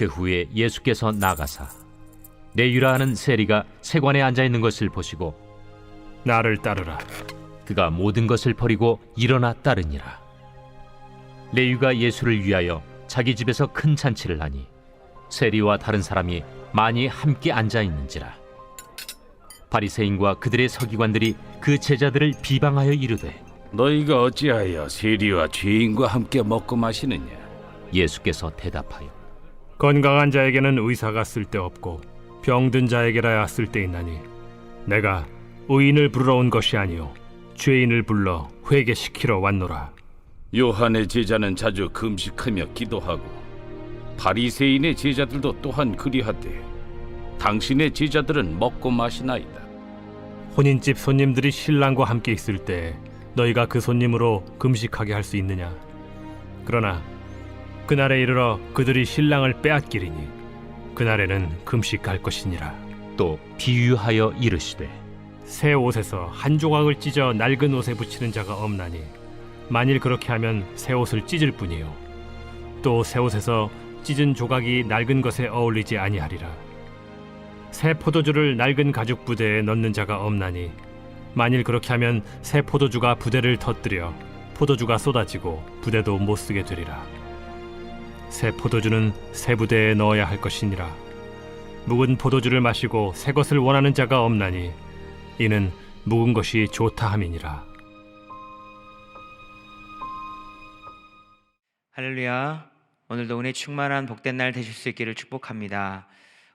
그 후에 예수께서 나가사 레위라 하는 세리가 세관에 앉아 있는 것을 보시고 나를 따르라. 그가 모든 것을 버리고 일어나 따르니라. 레위가 예수를 위하여 자기 집에서 큰 잔치를 하니 세리와 다른 사람이 많이 함께 앉아 있는지라. 바리새인과 그들의 서기관들이 그 제자들을 비방하여 이르되 너희가 어찌하여 세리와 죄인과 함께 먹고 마시느냐? 예수께서 대답하여 건강한 자에게는 의사가 쓸데없고 병든 자에게라야 쓸데있나니 내가 의인을 부르러 온 것이 아니요 죄인을 불러 회개시키러 왔노라. 요한의 제자는 자주 금식하며 기도하고 바리새인의 제자들도 또한 그리하되 당신의 제자들은 먹고 마시나이다. 혼인집 손님들이 신랑과 함께 있을 때 너희가 그 손님으로 금식하게 할 수 있느냐? 그러나 그날에 이르러 그들이 신랑을 빼앗기리니 그날에는 금식할 것이니라. 또 비유하여 이르시되 새 옷에서 한 조각을 찢어 낡은 옷에 붙이는 자가 없나니 만일 그렇게 하면 새 옷을 찢을 뿐이요 또 새 옷에서 찢은 조각이 낡은 것에 어울리지 아니하리라. 새 포도주를 낡은 가죽 부대에 넣는 자가 없나니 만일 그렇게 하면 새 포도주가 부대를 터뜨려 포도주가 쏟아지고 부대도 못 쓰게 되리라. 새 포도주는 새 부대에 넣어야 할 것이니라. 묵은 포도주를 마시고 새 것을 원하는 자가 없나니 이는 묵은 것이 좋다 함이니라. 할렐루야. 오늘도 은혜 충만한 복된 날 되실 수 있기를 축복합니다.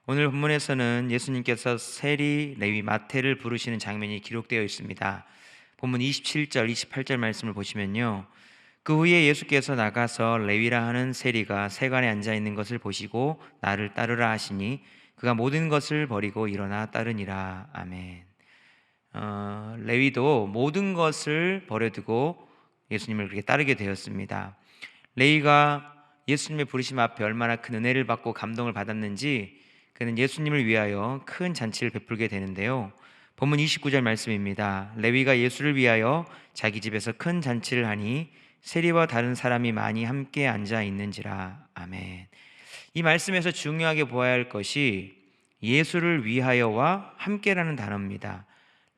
오늘 본문에서는 예수님께서 세리, 레위, 마태를 부르시는 장면이 기록되어 있습니다. 본문 27절, 28절 말씀을 보시면요, 그 후에 예수께서 나가서 레위라 하는 세리가 세관에 앉아 있는 것을 보시고 나를 따르라 하시니 그가 모든 것을 버리고 일어나 따르니라. 아멘. 레위도 모든 것을 버려두고 예수님을 그렇게 따르게 되었습니다. 레위가 예수님의 부르심 앞에 얼마나 큰 은혜를 받고 감동을 받았는지 그는 예수님을 위하여 큰 잔치를 베풀게 되는데요. 본문 29절 말씀입니다. 레위가 예수를 위하여 자기 집에서 큰 잔치를 하니 세리와 다른 사람이 많이 함께 앉아 있는지라. 아멘. 이 말씀에서 중요하게 보아야 할 것이 예수를 위하여와 함께라는 단어입니다.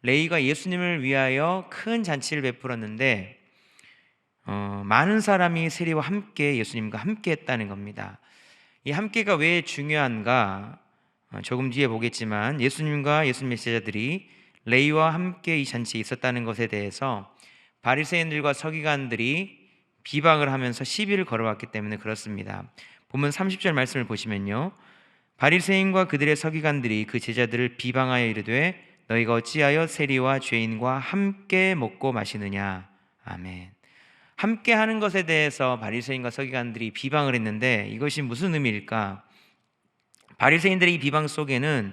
레위가 예수님을 위하여 큰 잔치를 베풀었는데 많은 사람이 세리와 함께 예수님과 함께 했다는 겁니다. 이 함께가 왜 중요한가? 조금 뒤에 보겠지만 예수님과 예수님의 제자들이 레위와 함께 이 잔치에 있었다는 것에 대해서 바리새인들과 서기관들이 비방을 하면서 시비를 걸어왔기 때문에 그렇습니다. 본문 30절 말씀을 보시면요, 바리새인과 그들의 서기관들이 그 제자들을 비방하여 이르되 너희가 어찌하여 세리와 죄인과 함께 먹고 마시느냐. 아멘. 함께 하는 것에 대해서 바리새인과 서기관들이 비방을 했는데 이것이 무슨 의미일까? 바리새인들의 이 비방 속에는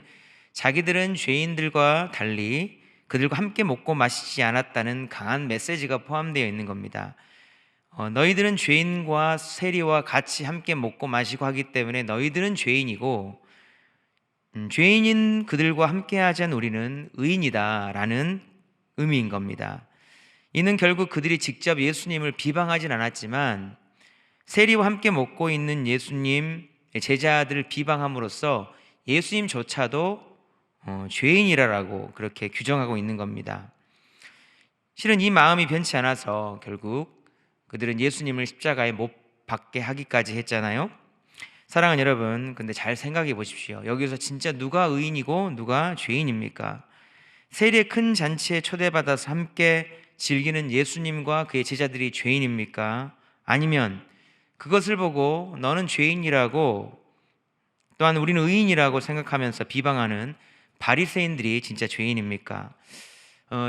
자기들은 죄인들과 달리 그들과 함께 먹고 마시지 않았다는 강한 메시지가 포함되어 있는 겁니다. 너희들은 죄인과 세리와 같이 함께 먹고 마시고 하기 때문에 너희들은 죄인이고 죄인인 그들과 함께하지 않은 우리는 의인이다 라는 의미인 겁니다. 이는 결국 그들이 직접 예수님을 비방하진 않았지만 세리와 함께 먹고 있는 예수님 제자들을 비방함으로써 예수님조차도 죄인이라고 그렇게 규정하고 있는 겁니다. 실은 이 마음이 변치 않아서 결국 그들은 예수님을 십자가에 못 박게 하기까지 했잖아요. 사랑하는 여러분, 근데 잘 생각해 보십시오. 여기서 진짜 누가 의인이고 누가 죄인입니까? 세리의 큰 잔치에 초대받아서 함께 즐기는 예수님과 그의 제자들이 죄인입니까? 아니면 그것을 보고 너는 죄인이라고 또한 우리는 의인이라고 생각하면서 비방하는 바리새인들이 진짜 죄인입니까?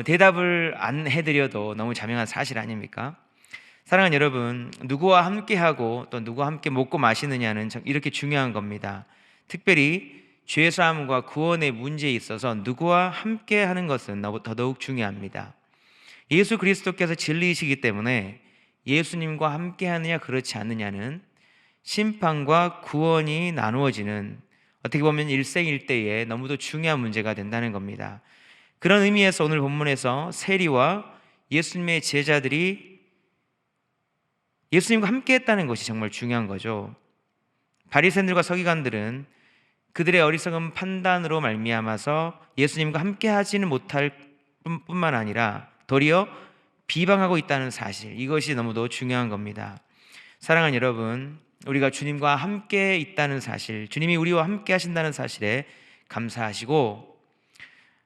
대답을 안 해드려도 너무 자명한 사실 아닙니까? 사랑하는 여러분, 누구와 함께하고 또 누구와 함께 먹고 마시느냐는 이렇게 중요한 겁니다. 특별히 죄사함과 구원의 문제에 있어서 누구와 함께하는 것은 더더욱 중요합니다. 예수 그리스도께서 진리이시기 때문에 예수님과 함께하느냐 그렇지 않느냐는 심판과 구원이 나누어지는 어떻게 보면 일생일대에 너무도 중요한 문제가 된다는 겁니다. 그런 의미에서 오늘 본문에서 세리와 예수님의 제자들이 예수님과 함께 했다는 것이 정말 중요한 거죠. 바리새인들과 서기관들은 그들의 어리석은 판단으로 말미암아서 예수님과 함께 하지는 못할 뿐만 아니라 도리어 비방하고 있다는 사실, 이것이 너무도 중요한 겁니다. 사랑하는 여러분, 우리가 주님과 함께 있다는 사실, 주님이 우리와 함께 하신다는 사실에 감사하시고,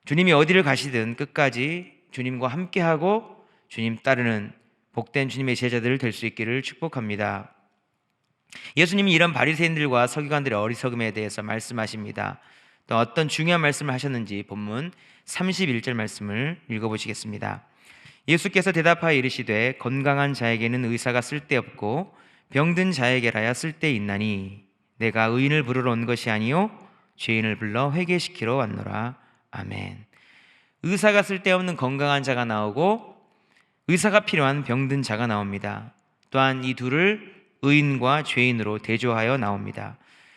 주님이 어디를 가시든 끝까지 주님과 함께하고 주님 따르는 복된 주님의 제자들 될 수 있기를 축복합니다. 예수님이 이런 바리새인들과 서기관들의 어리석음에 대해서 말씀하십니다. 또 어떤 중요한 말씀을 하셨는지 본문 31절 말씀을 읽어보시겠습니다. 예수께서 대답하여 이르시되 건강한 자에게는 의사가 쓸데없고 병든 자에게라야 쓸데있나니 내가 의인을 부르러 온 것이 아니요 죄인을 불러 회개시키러 왔노라. 아멘. 의사가 쓸데없는 건강한 자가 나오고 의사가 필요한 병든 자가 나옵니다. 또한 이 둘을 의인과 죄인으로 대조하여 나옵니다.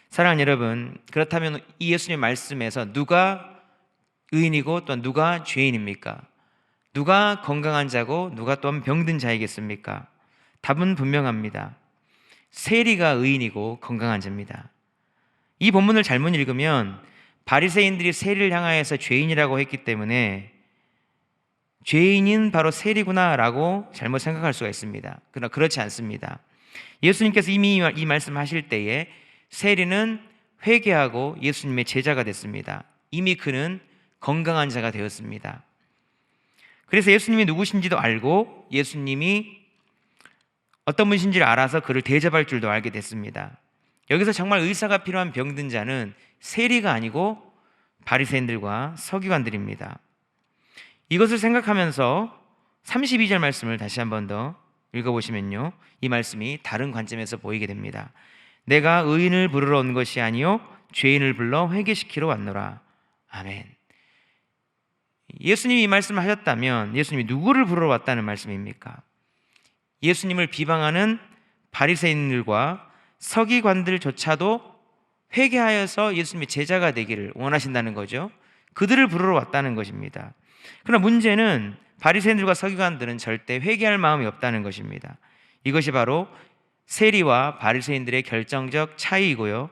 사랑하는 여러분, 그렇다면 이 예수님의 말씀에서 누가 의인이고 또한 누가 죄인입니까? 누가 건강한 자고 누가 또한 병든 자이겠습니까? 답은 분명합니다. 세리가 의인이고 건강한 자입니다. 이 본문을 잘못 읽으면 바리새인들이 세리를 향하여서 죄인이라고 했기 때문에 죄인인 바로 세리구나라고 잘못 생각할 수가 있습니다. 그러나 그렇지 않습니다. 예수님께서 이미 이 말씀하실 때에 세리는 회개하고 예수님의 제자가 됐습니다. 이미 그는 건강한 자가 되었습니다. 그래서 예수님이 누구신지도 알고 예수님이 어떤 분이신지를 알아서 그를 대접할 줄도 알게 됐습니다. 여기서 정말 의사가 필요한 병든 자는 세리가 아니고 바리새인들과 서기관들입니다. 이것을 생각하면서 32절 말씀을 다시 한 번 더 읽어보시면요, 이 말씀이 다른 관점에서 보이게 됩니다. 내가 의인을 부르러 온 것이 아니요 죄인을 불러 회개시키러 왔노라. 아멘. 예수님이 이 말씀을 하셨다면 예수님이 누구를 부르러 왔다는 말씀입니까? 예수님을 비방하는 바리새인들과 서기관들조차도 회개하여서 예수님의 제자가 되기를 원하신다는 거죠. 그들을 부르러 왔다는 것입니다. 그러나 문제는 바리새인들과 서기관들은 절대 회개할 마음이 없다는 것입니다. 이것이 바로 세리와 바리새인들의 결정적 차이이고요,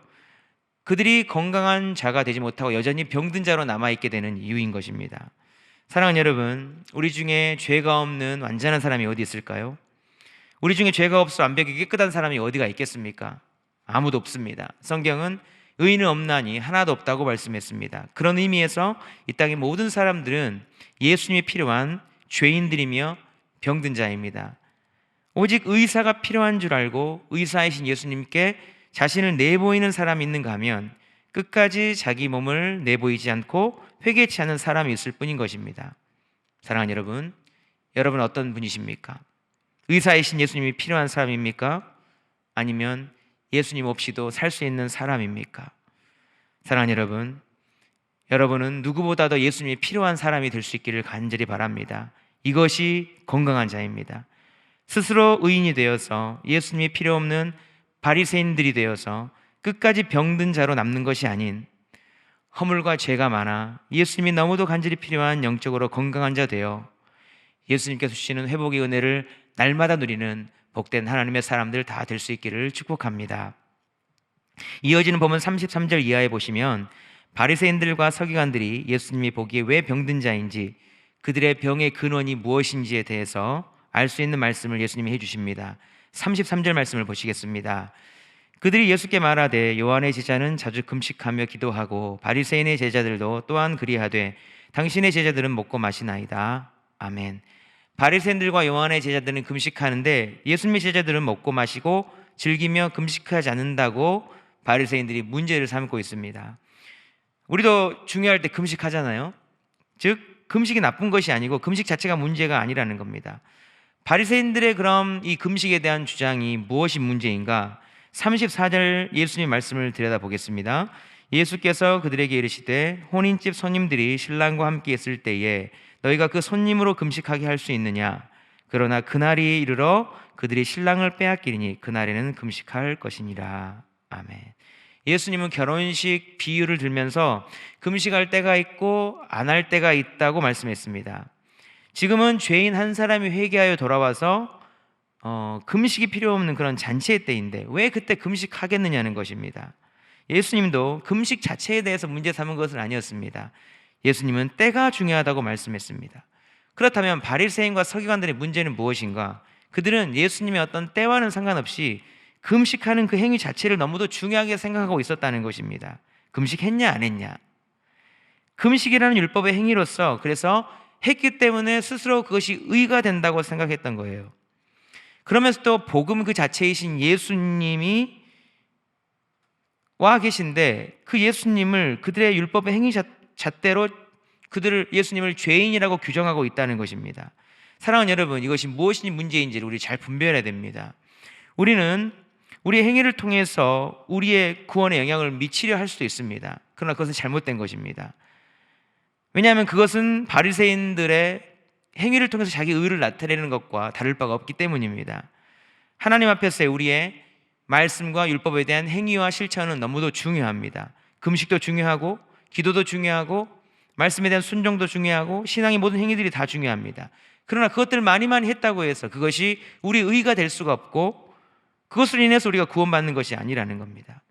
그들이 건강한 자가 되지 못하고 여전히 병든 자로 남아있게 되는 이유인 것입니다. 사랑하는 여러분, 우리 중에 죄가 없는 완전한 사람이 어디 있을까요? 우리 중에 죄가 없어 완벽히 깨끗한 사람이 어디가 있겠습니까? 아무도 없습니다. 성경은 의인은 없나니 하나도 없다고 말씀했습니다. 그런 의미에서 이 땅의 모든 사람들은 예수님이 필요한 죄인들이며 병든 자입니다. 오직 의사가 필요한 줄 알고 의사이신 예수님께 자신을 내보이는 사람이 있는가 하면 끝까지 자기 몸을 내보이지 않고 회개치 않은 사람이 있을 뿐인 것입니다. 사랑하는 여러분, 여러분은 어떤 분이십니까? 의사이신 예수님이 필요한 사람입니까? 아니면 예수님 없이도 살 수 있는 사람입니까? 사랑하는 여러분, 여러분은 누구보다도 예수님이 필요한 사람이 될 수 있기를 간절히 바랍니다. 이것이 건강한 자입니다. 스스로 의인이 되어서 예수님이 필요 없는 바리새인들이 되어서 끝까지 병든 자로 남는 것이 아닌 허물과 죄가 많아 예수님이 너무도 간절히 필요한 영적으로 건강한 자 되어 예수님께서 주시는 회복의 은혜를 날마다 누리는 복된 하나님의 사람들 다 될 수 있기를 축복합니다. 이어지는 본문 33절 이하에 보시면 바리새인들과 서기관들이 예수님이 보기에 왜 병든 자인지, 그들의 병의 근원이 무엇인지에 대해서 알 수 있는 말씀을 예수님이 해주십니다. 33절 말씀을 보시겠습니다. 그들이 예수께 말하되 요한의 제자는 자주 금식하며 기도하고 바리새인의 제자들도 또한 그리하되 당신의 제자들은 먹고 마시나이다. 아멘. 바리새인들과 요한의 제자들은 금식하는데 예수님의 제자들은 먹고 마시고 즐기며 금식하지 않는다고 바리새인들이 문제를 삼고 있습니다. 우리도 중요할 때 금식하잖아요. 즉 금식이 나쁜 것이 아니고 금식 자체가 문제가 아니라는 겁니다. 바리새인들의 그럼 이 금식에 대한 주장이 무엇이 문제인가? 34절 예수님 말씀을 들여다보겠습니다. 예수께서 그들에게 이르시되 혼인집 손님들이 신랑과 함께 있을 때에 너희가 그 손님으로 금식하게 할 수 있느냐? 그러나 그날이 이르러 그들이 신랑을 빼앗기리니 그날에는 금식할 것이니라. 아멘. 예수님은 결혼식 비유를 들면서 금식할 때가 있고 안 할 때가 있다고 말씀했습니다. 지금은 죄인 한 사람이 회개하여 돌아와서 금식이 필요 없는 그런 잔치의 때인데 왜 그때 금식하겠느냐는 것입니다. 예수님도 금식 자체에 대해서 문제 삼은 것은 아니었습니다. 예수님은 때가 중요하다고 말씀했습니다. 그렇다면 바리새인과 서기관들의 문제는 무엇인가? 그들은 예수님의 어떤 때와는 상관없이 금식하는 그 행위 자체를 너무도 중요하게 생각하고 있었다는 것입니다. 금식했냐 안 했냐? 금식이라는 율법의 행위로서 그래서 했기 때문에 스스로 그것이 의가 된다고 생각했던 거예요. 그러면서도 복음 그 자체이신 예수님이 와 계신데 그 예수님을 그들의 율법의 행위 잣대로 예수님을 죄인이라고 규정하고 있다는 것입니다. 사랑하는 여러분, 이것이 무엇이 문제인지를 우리 잘 분별해야 됩니다. 우리는 우리의 행위를 통해서 우리의 구원에 영향을 미치려 할 수도 있습니다. 그러나 그것은 잘못된 것입니다. 왜냐하면 그것은 바리새인들의 행위를 통해서 자기 의를 나타내는 것과 다를 바가 없기 때문입니다. 하나님 앞에서의 우리의 말씀과 율법에 대한 행위와 실천은 너무도 중요합니다. 금식도 중요하고 기도도 중요하고 말씀에 대한 순종도 중요하고 신앙의 모든 행위들이 다 중요합니다. 그러나 그것들을 많이 했다고 해서 그것이 우리 의가 될 수가 없고 그것으로 인해서 우리가 구원받는 것이 아니라는 겁니다.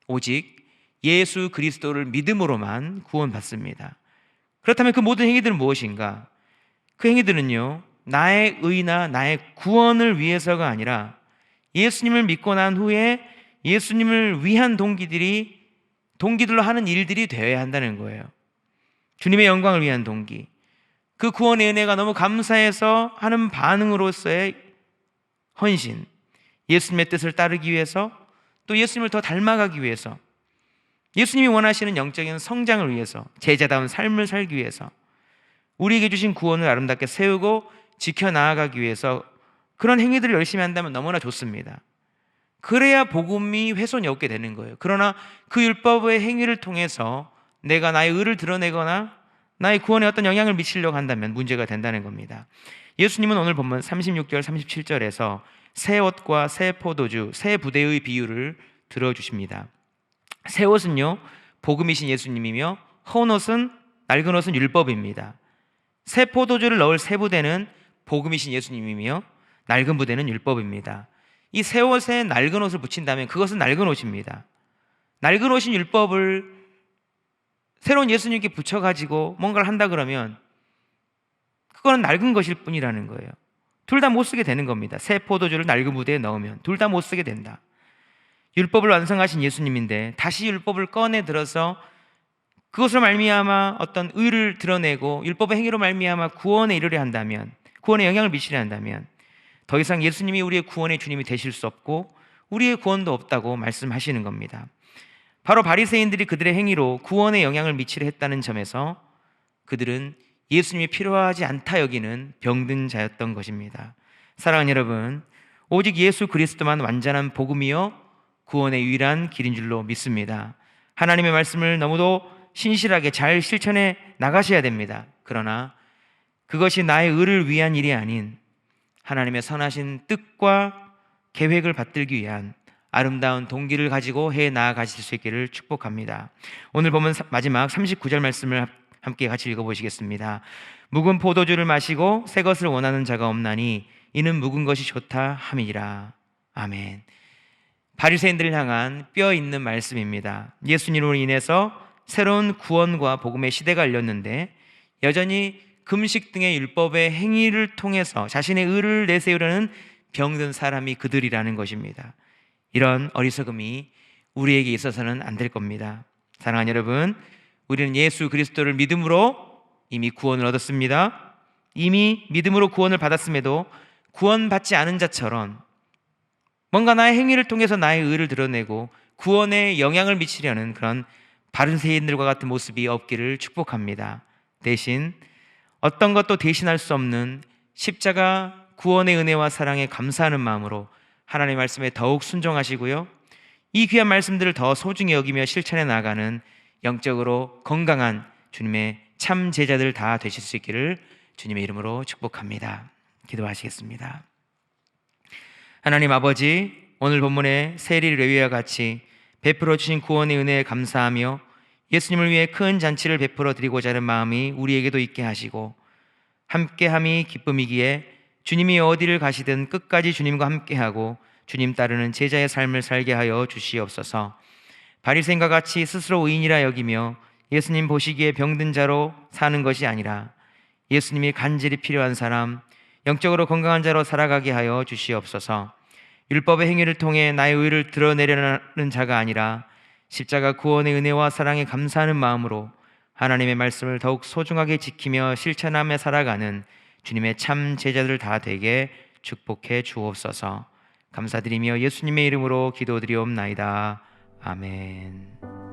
오직 예수 그리스도를 믿음으로만 구원받습니다. 그렇다면 그 모든 행위들은 무엇인가? 그 행위들은요, 나의 의나 나의 구원을 위해서가 아니라 예수님을 믿고 난 후에 예수님을 위한 동기들로 하는 일들이 되어야 한다는 거예요. 주님의 영광을 위한 동기, 그 구원의 은혜가 너무 감사해서 하는 반응으로서의 헌신, 예수님의 뜻을 따르기 위해서, 또 예수님을 더 닮아가기 위해서, 예수님이 원하시는 영적인 성장을 위해서, 제자다운 삶을 살기 위해서, 우리에게 주신 구원을 아름답게 세우고 지켜나가기 위해서 그런 행위들을 열심히 한다면 너무나 좋습니다. 그래야 복음이 훼손이 없게 되는 거예요. 그러나 그 율법의 행위를 통해서 내가 나의 의를 드러내거나 나의 구원에 어떤 영향을 미치려고 한다면 문제가 된다는 겁니다. 예수님은 오늘 본문 36절 37절에서 새 옷과 새 포도주, 새 부대의 비유를 들어주십니다. 새 옷은요, 복음이신 예수님이며 헌 옷은, 낡은 옷은 율법입니다. 새 포도주를 넣을 새 부대는 복음이신 예수님이며 낡은 부대는 율법입니다. 이 새 옷에 낡은 옷을 붙인다면 그것은 낡은 옷입니다. 낡은 옷인 율법을 새로운 예수님께 붙여가지고 뭔가를 한다 그러면 그거는 낡은 것일 뿐이라는 거예요. 둘 다 못 쓰게 되는 겁니다. 새 포도주를 낡은 부대에 넣으면 둘 다 못 쓰게 된다. 율법을 완성하신 예수님인데 다시 율법을 꺼내 들어서 그것으로 말미암아 어떤 의를 드러내고 율법의 행위로 말미암아 구원에 이르려 한다면, 구원에 영향을 미치려 한다면 더 이상 예수님이 우리의 구원의 주님이 되실 수 없고 우리의 구원도 없다고 말씀하시는 겁니다. 바로 바리새인들이 그들의 행위로 구원에 영향을 미치려 했다는 점에서 그들은 예수님이 필요하지 않다 여기는 병든 자였던 것입니다. 사랑하는 여러분, 오직 예수 그리스도만 완전한 복음이요 구원의 유일한 길인 줄로 믿습니다. 하나님의 말씀을 너무도 신실하게 잘 실천해 나가셔야 됩니다. 그러나 그것이 나의 의를 위한 일이 아닌 하나님의 선하신 뜻과 계획을 받들기 위한 아름다운 동기를 가지고 해 나아가실 수 있기를 축복합니다. 오늘 보면 마지막 39절 말씀을 함께 같이 읽어보시겠습니다. 묵은 포도주를 마시고 새 것을 원하는 자가 없나니 이는 묵은 것이 좋다 함이라. 아멘. 바리새인들을 향한 뼈 있는 말씀입니다. 예수님으로 인해서 새로운 구원과 복음의 시대가 열렸는데 여전히 금식 등의 율법의 행위를 통해서 자신의 의를 내세우려는 병든 사람이 그들이라는 것입니다. 이런 어리석음이 우리에게 있어서는 안 될 겁니다. 사랑하는 여러분, 우리는 예수 그리스도를 믿음으로 이미 구원을 얻었습니다. 이미 믿음으로 구원을 받았음에도 구원받지 않은 자처럼 뭔가 나의 행위를 통해서 나의 의를 드러내고 구원에 영향을 미치려는 그런 바리새인들과 같은 모습이 없기를 축복합니다. 대신 어떤 것도 대신할 수 없는 십자가 구원의 은혜와 사랑에 감사하는 마음으로 하나님의 말씀에 더욱 순종하시고요, 이 귀한 말씀들을 더 소중히 여기며 실천해 나가는 영적으로 건강한 주님의 참 제자들 다 되실 수 있기를 주님의 이름으로 축복합니다. 기도하시겠습니다. 하나님 아버지, 오늘 본문의 세리 레위와 같이 베풀어 주신 구원의 은혜에 감사하며 예수님을 위해 큰 잔치를 베풀어 드리고자 하는 마음이 우리에게도 있게 하시고 함께함이 기쁨이기에 주님이 어디를 가시든 끝까지 주님과 함께하고 주님 따르는 제자의 삶을 살게 하여 주시옵소서. 바리새인과 같이 스스로 의인이라 여기며 예수님 보시기에 병든 자로 사는 것이 아니라 예수님이 간절히 필요한 사람, 영적으로 건강한 자로 살아가게 하여 주시옵소서. 율법의 행위를 통해 나의 의를 드러내려는 자가 아니라 십자가 구원의 은혜와 사랑에 감사하는 마음으로 하나님의 말씀을 더욱 소중하게 지키며 실천하며 살아가는 주님의 참 제자들 다 되게 축복해 주옵소서. 감사드리며 예수님의 이름으로 기도드리옵나이다. 아멘.